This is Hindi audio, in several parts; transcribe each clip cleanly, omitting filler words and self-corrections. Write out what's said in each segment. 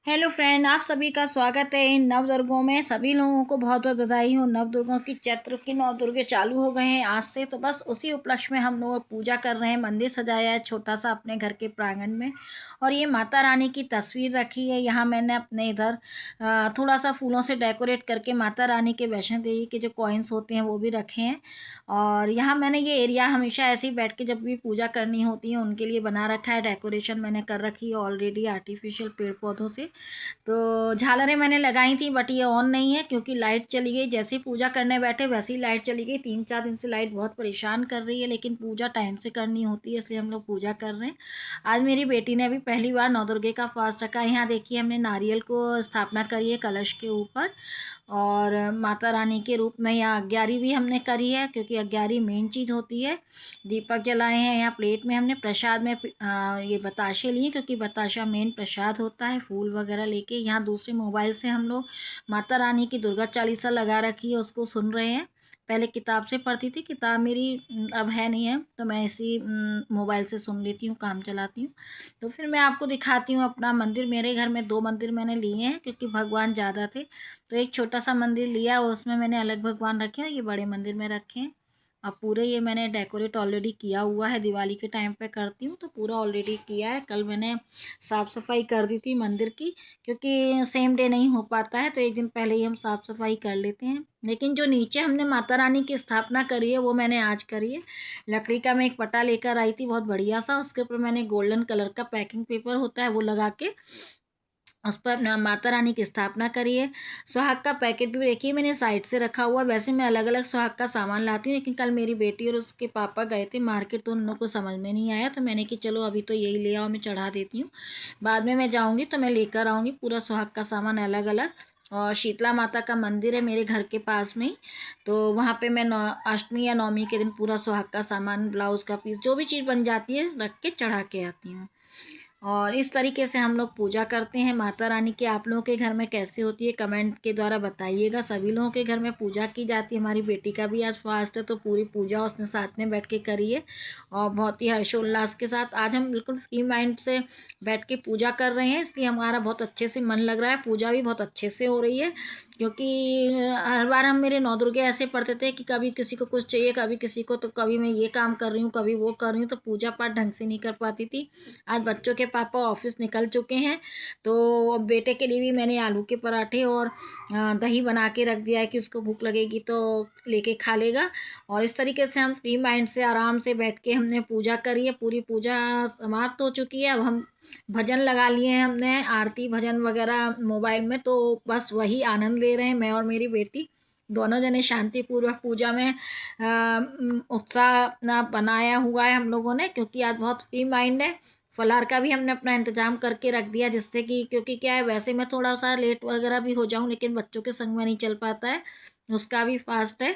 हेलो फ्रेंड, आप सभी का स्वागत है इन नवदुर्गों में। सभी लोगों को बहुत बहुत बधाई हो। नवदुर्गों की चैत्र की 9 दुर्गे चालू हो गए हैं आज से, तो बस उसी उपलक्ष्य में हम लोग पूजा कर रहे हैं। मंदिर सजाया है छोटा सा अपने घर के प्रांगण में, और ये माता रानी की तस्वीर रखी है। यहाँ मैंने अपने इधर थोड़ा सा फूलों से डेकोरेट करके माता रानी के वैष्णो देवी के जो कॉइन्स होते हैं वो भी रखे हैं। और यहाँ मैंने ये एरिया हमेशा ऐसे ही बैठ के जब भी पूजा करनी होती है उनके लिए बना रखा है। डेकोरेशन मैंने कर रखी है ऑलरेडी आर्टिफिशियल पेड़ पौधों से। तो झालरें मैंने लगाई थी, बट ये ऑन नहीं है क्योंकि लाइट चली गई। जैसे ही पूजा करने बैठे वैसे ही लाइट चली गई। 3-4 दिन से लाइट बहुत परेशान कर रही है, लेकिन पूजा टाइम से करनी होती है, इसलिए हम लोग पूजा कर रहे हैं। आज मेरी बेटी ने भी पहली बार नवदुर्गे का फास्ट रखा है। यहाँ देखिए हमने नारियल को स्थापना करी है कलश के ऊपर, और माता रानी के रूप में यहाँ अग्यारी भी हमने करी है, क्योंकि अग्यारी मेन चीज़ होती है। दीपक जलाए हैं। यहाँ प्लेट में हमने प्रसाद में ये बताशे लिए, क्योंकि बताशा मेन प्रसाद होता है। फूल वगैरह लेके यहाँ दूसरे मोबाइल से हम लोग माता रानी की दुर्गा चालीसा लगा रखी है, उसको सुन रहे हैं। पहले किताब से पढ़ती थी, किताब मेरी अब है नहीं है, तो मैं इसी मोबाइल से सुन लेती हूँ, काम चलाती हूँ। तो फिर मैं आपको दिखाती हूँ अपना मंदिर। मेरे घर में 2 मंदिर मैंने लिए हैं, क्योंकि भगवान ज़्यादा थे, तो एक छोटा सा मंदिर लिया, उसमें मैंने अलग भगवान रखे हैं, ये बड़े मंदिर में रखे हैं। अब पूरे ये मैंने डेकोरेट ऑलरेडी किया हुआ है। दिवाली के टाइम पे करती हूँ तो पूरा ऑलरेडी किया है। कल मैंने साफ़ सफाई कर दी थी मंदिर की, क्योंकि सेम डे नहीं हो पाता है, तो एक दिन पहले ही हम साफ़ सफाई कर लेते हैं। लेकिन जो नीचे हमने माता रानी की स्थापना करी है वो मैंने आज करी है। लकड़ी का मैं एक पटा लेकर आई थी बहुत बढ़िया सा, उसके ऊपर मैंने गोल्डन कलर का पैकिंग पेपर होता है वो लगा के उस पर माता रानी की स्थापना करी है। सुहाग का पैकेट भी देखिए मैंने साइड से रखा हुआ। वैसे मैं अलग अलग सुहाग का सामान लाती हूँ, लेकिन कल मेरी बेटी और उसके पापा गए थे मार्केट, तो उन लोगों को समझ में नहीं आया, तो मैंने कि चलो अभी तो यही ले आओ, मैं चढ़ा देती हूँ। बाद में मैं जाऊँगी तो मैं लेकर आऊँगी पूरा सुहाग का सामान अलग अलग। और शीतला माता का मंदिर है मेरे घर के पास में ही, तो वहाँ पे मैं अष्टमी या नवमी के दिन पूरा सुहाग का सामान, ब्लाउज़ का पीस, जो भी चीज़ बन जाती है रख के चढ़ा के आती हूँ। और इस तरीके से हम लोग पूजा करते हैं माता रानी की। आप लोगों के घर में कैसे होती है कमेंट के द्वारा बताइएगा। सभी लोगों के घर में पूजा की जाती है। हमारी बेटी का भी आज फास्ट है, तो पूरी पूजा उसने साथ में बैठ के करी है, और बहुत ही हर्षोल्लास के साथ। आज हम बिल्कुल फ्री माइंड से बैठ के पूजा कर रहे हैं, इसलिए हमारा बहुत अच्छे से मन लग रहा है। पूजा भी बहुत अच्छे से हो रही है, क्योंकि हर बार हम मेरे 9 दुर्गे ऐसे पढ़ते थे कि कभी किसी को कुछ चाहिए, कभी किसी को, तो कभी मैं ये काम कर रही हूँ, कभी वो कर रही हूँ, तो पूजा पाठ ढंग से नहीं कर पाती थी। आज बच्चों के पापा ऑफिस निकल चुके हैं, तो अब बेटे के लिए भी मैंने आलू के पराठे और दही बना के रख दिया है कि उसको भूख लगेगी तो लेके खा लेगा। और इस तरीके से हम फ्री माइंड से आराम से बैठ के हमने पूजा करी है। पूरी पूजा समाप्त हो चुकी है। अब हम भजन लगा लिए हैं, हमने आरती भजन वगैरह मोबाइल में, तो बस वही आनंद ले रहे हैं मैं और मेरी बेटी। दोनों जने शांतिपूर्वक पूजा में उत्साह अपना बनाया हुआ है हम लोगों ने, क्योंकि आज बहुत फ्री माइंड है। फलाहार का भी हमने अपना इंतजाम करके रख दिया, जिससे कि, क्योंकि क्या है, वैसे मैं थोड़ा सा लेट वगैरह भी हो जाऊं, लेकिन बच्चों के संग में नहीं चल पाता है, उसका भी फास्ट है,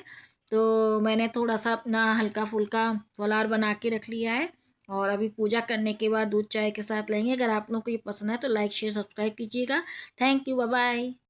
तो मैंने थोड़ा सा अपना हल्का फुल्का फलाहार बना के रख लिया है। और अभी पूजा करने के बाद दूध चाय के साथ लेंगे। अगर आप लोगों को ये पसंद है तो लाइक शेयर सब्सक्राइब कीजिएगा। Thank you, bye bye.